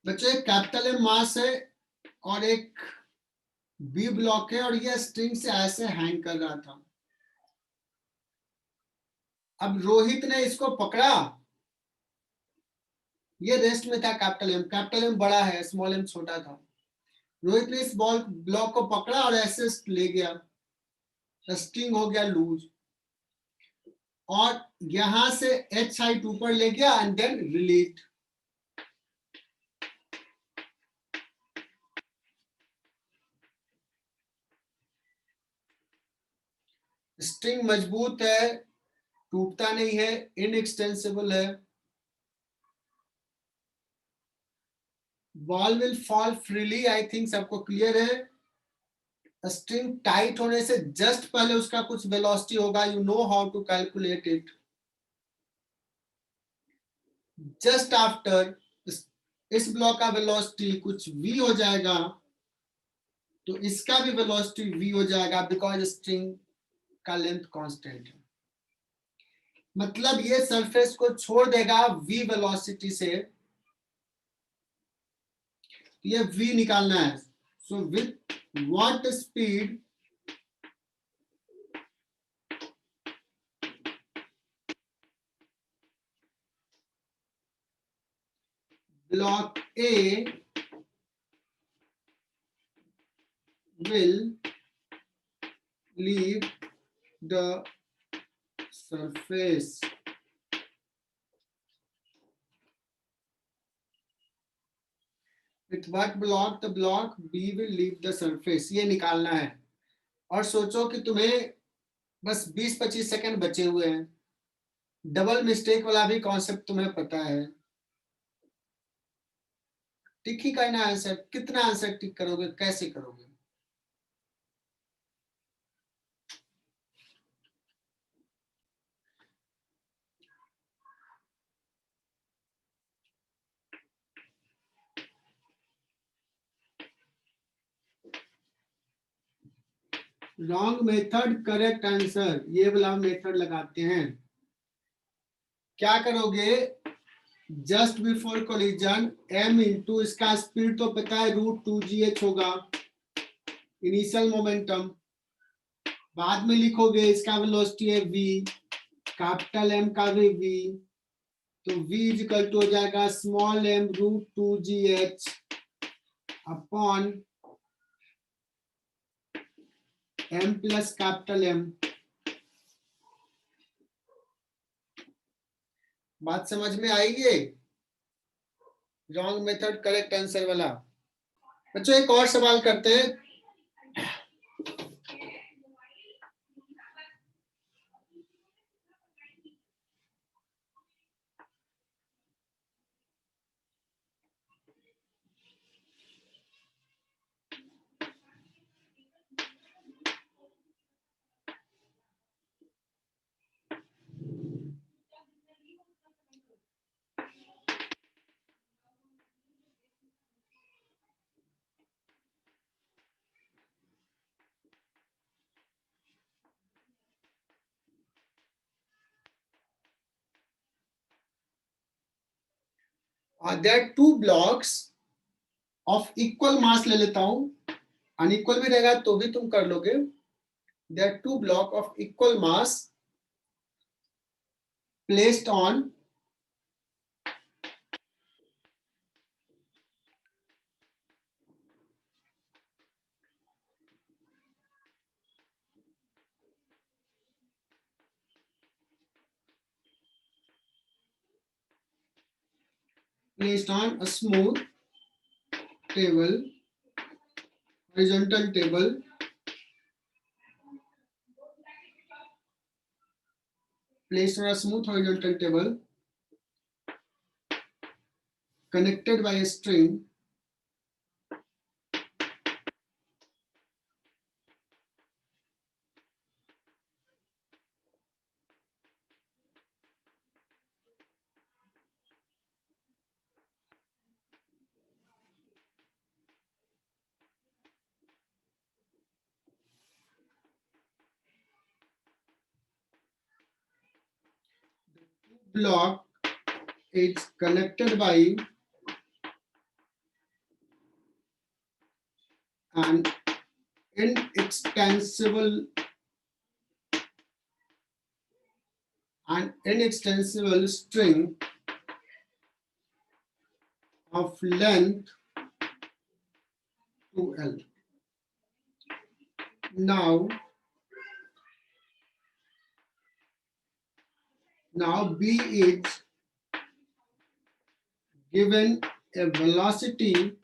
बच्चों एक कैपिटल एम मास है और एक बी ब्लॉक है, और ये स्ट्रिंग से ऐसे हैंग कर रहा था। अब रोहित ने इसको पकड़ा, ये रेस्ट में था कैपिटल एम बड़ा है, स्मॉल एम छोटा था। रोहित ने इस बॉल ब्लॉक को पकड़ा और ऐसे ले गया, स्ट्रिंग हो गया लूज, और यहां से एच हाइट ऊपर ले गया एंड देन रिलीज। स्ट्रिंग मजबूत है, टूटता नहीं है, इनएक्सटेंसिबल है। Ball will fall freely, I think सबको क्लियर है। स्ट्रिंग टाइट होने से जस्ट पहले उसका कुछ वेलोसिटी होगा, you know how to calculate it. Just after इस ब्लॉक का वेलोसिटी कुछ v हो जाएगा, तो इसका भी वेलोसिटी v हो जाएगा, बिकॉज स्ट्रिंग का लेंथ कांस्टेंट है। मतलब ये सरफेस को छोड़ देगा v वेलोसिटी से, ये v निकालना है। So with what speed block A will leave the surface. With what block the block B will leave the surface, ये निकालना है। और सोचो कि तुम्हें बस 20-25 सेकंड बचे हुए हैं। डबल मिस्टेक वाला भी कॉन्सेप्ट तुम्हें पता है। टिक ही करना है आंसर, कितना आंसर टिक करोगे, कैसे करोगे? रॉन्ग मेथड करेक्ट आंसर, ये वाला मेथड लगाते हैं। क्या करोगे? Just before collision m into इसका स्पीड तो पता है √2gh होगा, इनिशियल मोमेंटम। बाद में लिखोगे इसका वेलोसिटी है v, कैपिटल M का भी v, तो v इक्वल टू हो जाएगा small m √2gh upon m plus capital M। बात समझ में आई? ये रॉन्ग मेथड करेक्ट आंसर वाला। बच्चों एक और सवाल करते हैं। there are two blocks of equal mass, ले लेता हूं, अनइक्वल भी रहेगा तो भी तुम कर लोगे. There are two blocks of equal mass placed on a smooth table, horizontal table, placed on a smooth horizontal table, connected by a string. Block is connected by an inextensible string of length 2L. Now B is given a velocity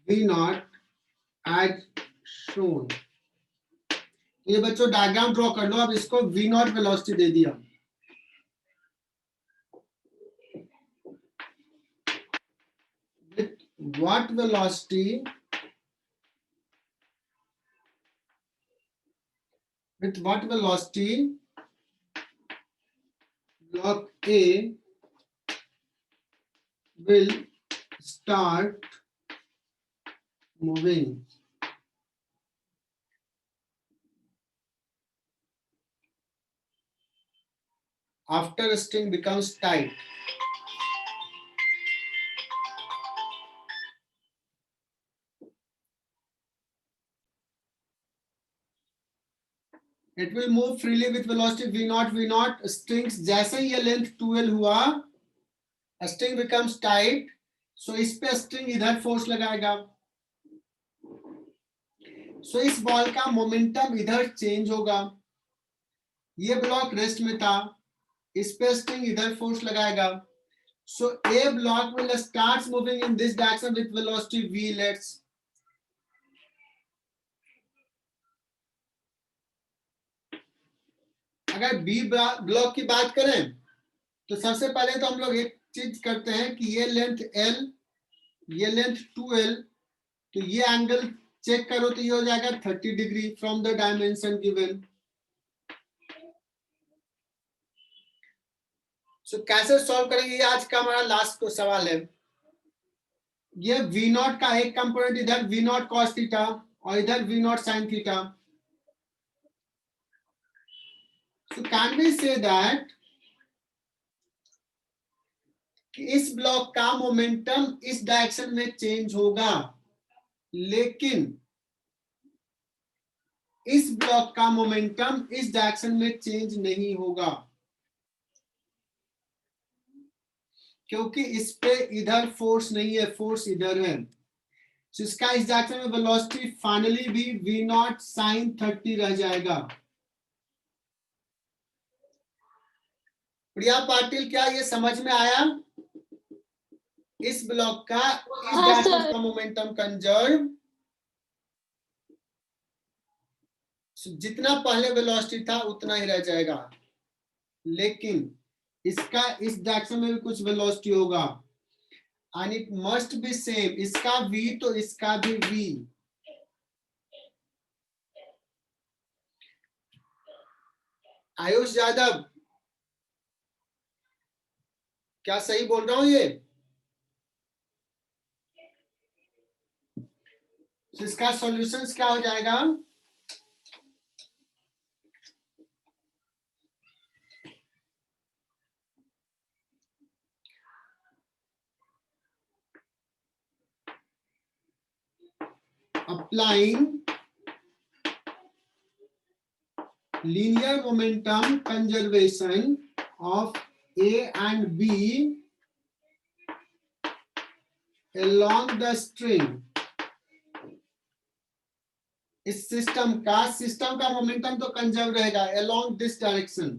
V naught as shown. ये बच्चों diagram draw कर लो. अब इसको V naught velocity दे दिया. With what velocity? With what velocity block A will start moving? After a string becomes tight. It will move freely with velocity V naught. Strings जैसे ही ये length 2L हुआ, a string becomes tight. So इस पे string इधर force लगाएगा. So इस ball का momentum इधर चेंज होगा. ये ब्लॉक रेस्ट में था, इस पे स्ट्रिंग इधर फोर्स लगाएगा. So A block will start moving in this direction with velocity V. Let's अगर B ब्लॉक की बात करें तो सबसे पहले तो हम लोग एक चीज करते हैं कि ये लेंथ L, ये लेंथ 2L, तो ये एंगल चेक करो तो ये हो जाएगा 30 degree from the dimension given. So कैसे सॉल्व करेंगे, ये आज का हमारा लास्ट को सवाल है. ये V नॉट का एक कंपोनेंट इधर V नॉट cos थीटा और इधर V not sin theta. So can we say that कि इस ब्लॉक का मोमेंटम इस डायरेक्शन में चेंज होगा, लेकिन इस ब्लॉक का मोमेंटम इस डायरेक्शन में चेंज नहीं होगा, क्योंकि इस पे इधर फोर्स नहीं है, फोर्स इधर है. तो इसका इस डायरेक्शन में वेलोसिटी फाइनली भी V नॉट sin 30 रह जाएगा. प्रिया पाटिल, क्या ये समझ में आया? इस ब्लॉक का इस डायरेक्शन का मोमेंटम कंजर्व, जितना पहले वेलोसिटी था उतना ही रह जाएगा, लेकिन इसका इस डायरेक्शन में भी कुछ वेलोसिटी होगा. And it must be same. इसका v तो इसका भी v. आयुष यादव, क्या सही बोल रहा हूं ये? इसका सॉल्यूशंस क्या हो जाएगा? applying linear momentum conservation of A and B along the string. इस सिस्टम का मोमेंटम तो कंजर्व रहेगा along this direction.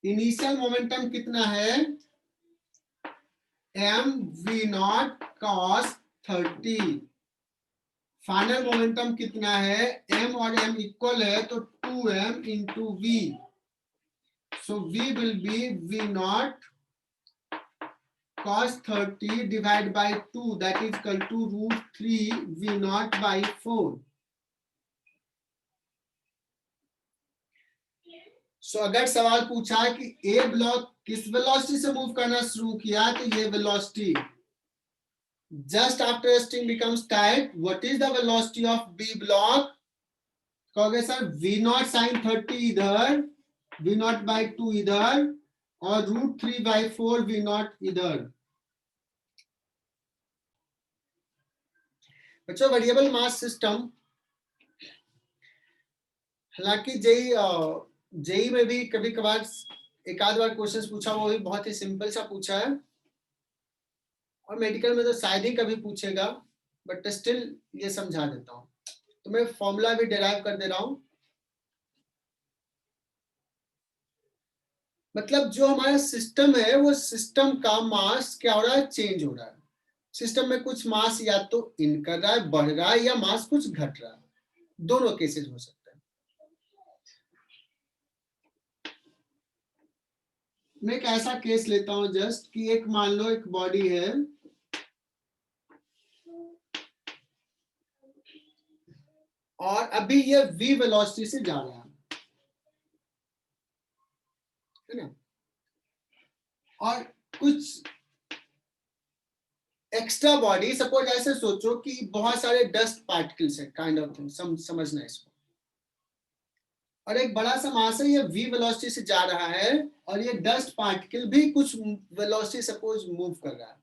Initial momentum कितना है mv0 cos 30. फाइनल मोमेंटम कितना है m और m इक्वल है तो 2m into v. So v will be v0 cos 30 divided by 2, that is equal to √3 v0 by 4. So अगर सवाल पूछा कि A ब्लॉक किस वेलोसिटी से मूव करना शुरू किया तो ये velocity just after string becomes tight, what is the velocity of B block? कहोगे सर v0 sin 30 इधर, v0 by 2 इधर और √3 by 4 v0 इधर. बच्चों वेरिएबल मास सिस्टम, हालांकि जेई में भी कभी कभार एक आध बार क्वेश्चंस पूछा, वो भी बहुत ही सिंपल सा पूछा है और मेडिकल में तो शायद ही कभी पूछेगा, बट स्टिल ये समझा देता हूं. तो मैं फॉर्मूला भी डिराइव कर दे रहा हूं. मतलब जो हमारा सिस्टम है वो सिस्टम का मास क्या हो रहा है, चेंज हो रहा है. सिस्टम में कुछ मास या तो इन कर रहा है, बढ़ रहा है, या मास कुछ घट रहा है. दोनों केसेस हो सकते हैं. मैं एक ऐसा केस लेता हूं जस्ट कि एक मान लो एक बॉडी है और अभी ये v वेलोसिटी से जा रहा है ना, और कुछ एक्स्ट्रा बॉडी, सपोज ऐसे सोचो कि बहुत सारे डस्ट पार्टिकल्स है, काइंड ऑफ थिंग, समझना इसको, और एक बड़ा सा मास है, ये v वेलोसिटी से जा रहा है और ये डस्ट पार्टिकल भी कुछ वेलोसिटी सपोज मूव कर रहा है.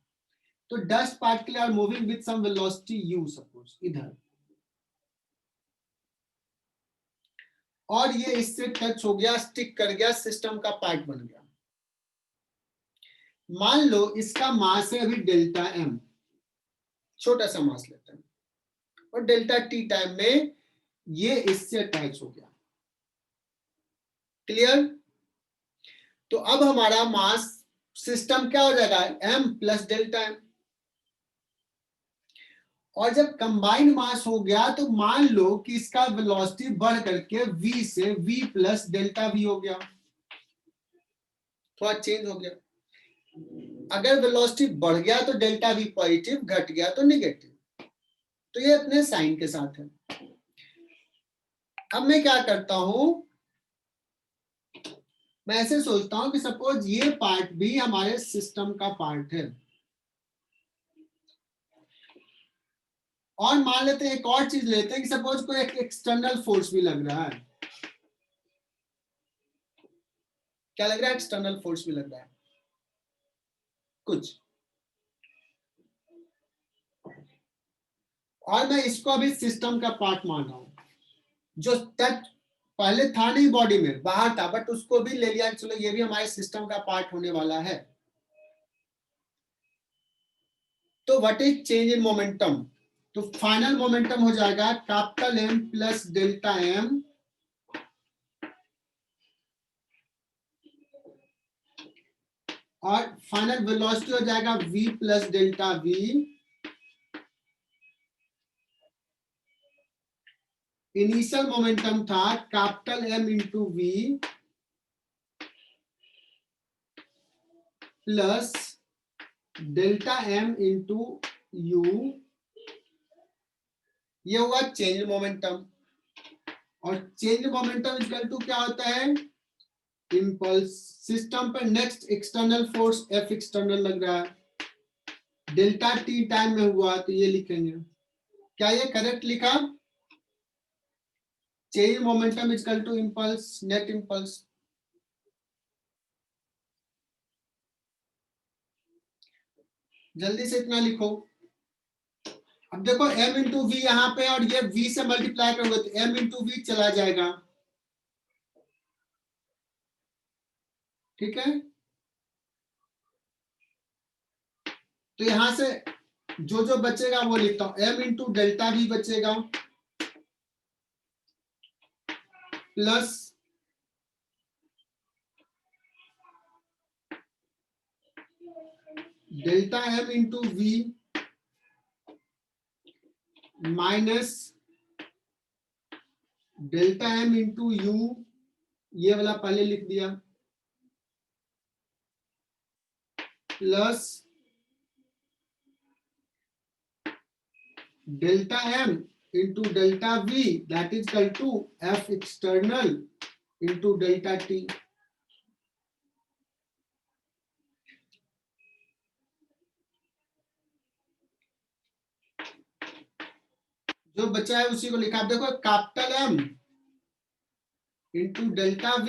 तो dust particle are moving with some velocity u suppose इधर, और ये इससे टच हो गया, स्टिक कर गया, सिस्टम का पार्ट बन गया. मान लो इसका मास है अभी डेल्टा m, छोटा सा मास लेते हैं, और डेल्टा t टाइम में ये इससे अटैच हो गया. क्लियर? तो अब हमारा मास सिस्टम क्या हो जाएगा, m प्लस डेल्टा m. और जब कंबाइंड मास हो गया तो मान लो कि इसका वेलोसिटी बढ़ करके v से v प्लस डेल्टा v हो गया, थोड़ा चेंज हो गया. अगर वेलोसिटी बढ़ गया तो डेल्टा v पॉजिटिव, घट गया तो निगेटिव. तो ये अपने साइन के साथ है. अब मैं क्या करता हूं, मैं ऐसे सोचता हूं कि सपोज ये पार्ट भी हमारे सिस्टम का पार्ट है, और मान लेते हैं एक और चीज लेते हैं कि सपोज कोई एक एक्सटर्नल फोर्स भी लग रहा है. क्या लग रहा है, एक्सटर्नल फोर्स भी लग रहा है कुछ, और मैं इसको अभी सिस्टम का पार्ट मान रहा हूं. जो टच पहले था नहीं बॉडी में, बाहर था, बट उसको भी ले लिया, चलो ये भी हमारे सिस्टम का पार्ट होने वाला है. तो what is change in momentum? तो फाइनल मोमेंटम हो जाएगा capital M plus delta M और फाइनल वेलोसिटी हो जाएगा v plus delta v. Initial momentum था capital M into v plus delta M into u. ये हुआ चेंज मोमेंटम, और चेंज मोमेंटम इक्वल टू क्या होता है, इंपल्स. सिस्टम पर next external force F external लग रहा है, डेल्टा t टाइम में हुआ, तो ये लिखेंगे. क्या ये करेक्ट लिखा? Change momentum equal to impulse, net impulse. जल्दी से इतना लिखो। अब देखो m इंटू वी यहाँ पे और ये v से मल्टीप्लाई करोगे तो m इंटू वी चला जाएगा, ठीक है। तो यहां से जो जो बचेगा वो लिखता हूं, m इंटू डेल्टा वी बचेगा plus delta m into v minus delta m into यू, ये वाला पहले लिख दिया, plus delta m into delta v that is equal to f external into delta t। जो बचा है उसी को लिखा। देखो capital M into delta V,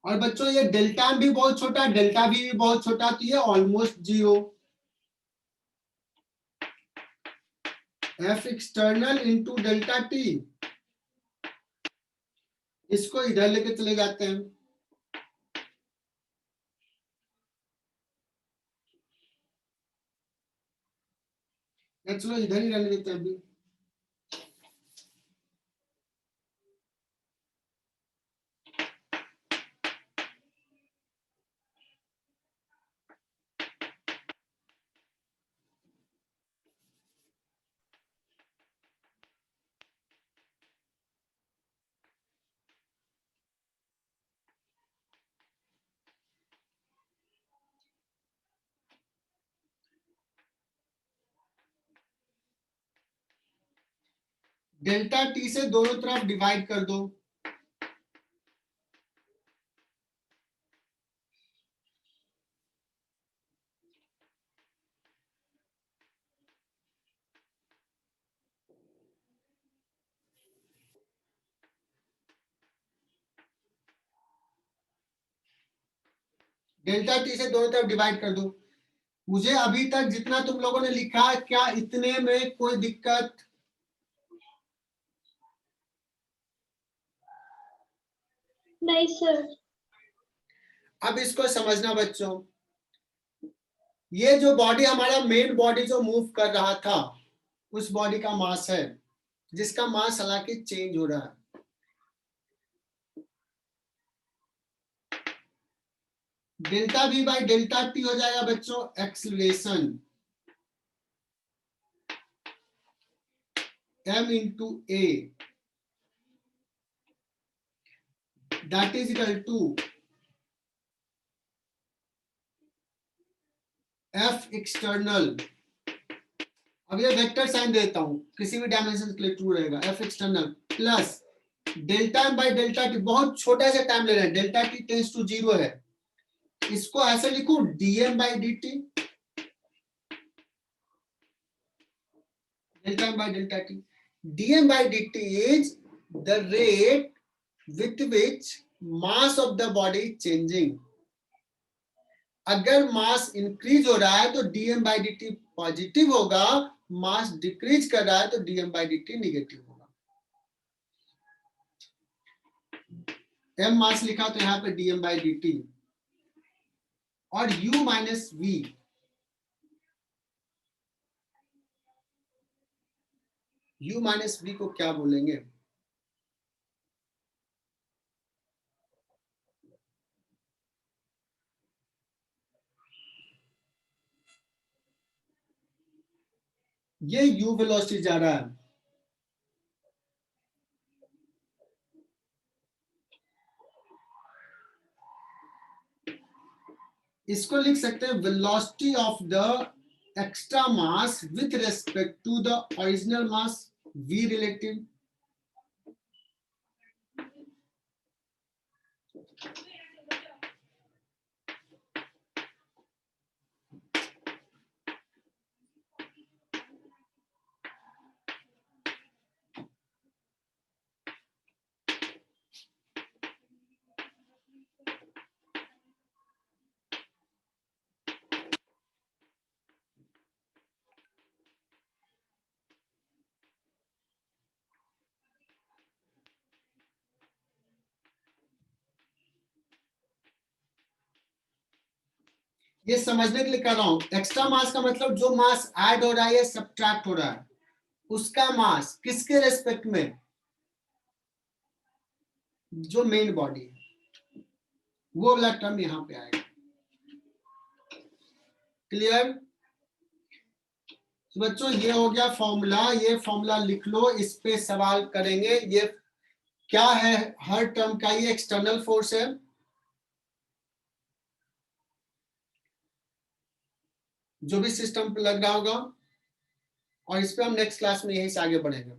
और बच्चों ये डेल्टा M भी बहुत छोटा, डेल्टा V भी बहुत छोटा, तो ये almost zero. F external into delta T, इसको इधर लेके चले जाते हैं, चलो इधर ही रहने देते हैं अभी। डेल्टा T से दोनों तरफ डिवाइड कर दो, डेल्टा T से दोनों तरफ डिवाइड कर दो। मुझे अभी तक जितना तुम लोगों ने लिखा, क्या इतने में कोई दिक्कत? नहीं सर। अब इसको समझना बच्चों, ये जो बॉडी हमारा मेन बॉडी जो मूव कर रहा था, उस बॉडी का मास है, जिसका मास हालांकि चेंज हो रहा है। Delta v by delta t हो जाएगा बच्चों acceleration, m into a that is equal to f external. अब ये वेक्टर साइन देता हूं, किसी भी डायमेंशन के लिए ट्रू रहेगा, f external plus delta m by delta t, बहुत छोटा सा टाइम ले रहे हैं, delta t tends to zero है, इसको ऐसे लिखूं dm by dt, delta m by delta t. dm by dt is the rate with which mass of the body changing। अगर मास इंक्रीज हो रहा है तो dm by dt पॉजिटिव होगा, मास डिक्रीज कर रहा है तो dm by dt निगेटिव होगा। m मास लिखा तो यहां पे dm by dt, और u minus v, u minus v को क्या बोलेंगे? ये u वेलोसिटी जा रहा है, इसको लिख सकते हैं velocity of the extra mass with respect to the original mass v relative. ये समझने के लिए कर रहा हूं। एक्स्ट्रा मास का मतलब जो मास ऐड हो रहा है या सब्ट्रैक्ट हो रहा है उसका मास किसके रेस्पेक्ट में, जो मेन बॉडी है, वो वाला टर्म यहां पे आएगा। क्लियर? तो बच्चों ये हो गया फॉर्मूला, ये फॉर्मूला लिख लो, इस पे सवाल करेंगे। ये क्या है, हर टर्म का ये एक्सटर्नल फोर्स है, जो भी सिस्टम पे लग रहा होगा, और इस पे हम नेक्स्ट क्लास में यहीं से आगे बढ़ेंगे।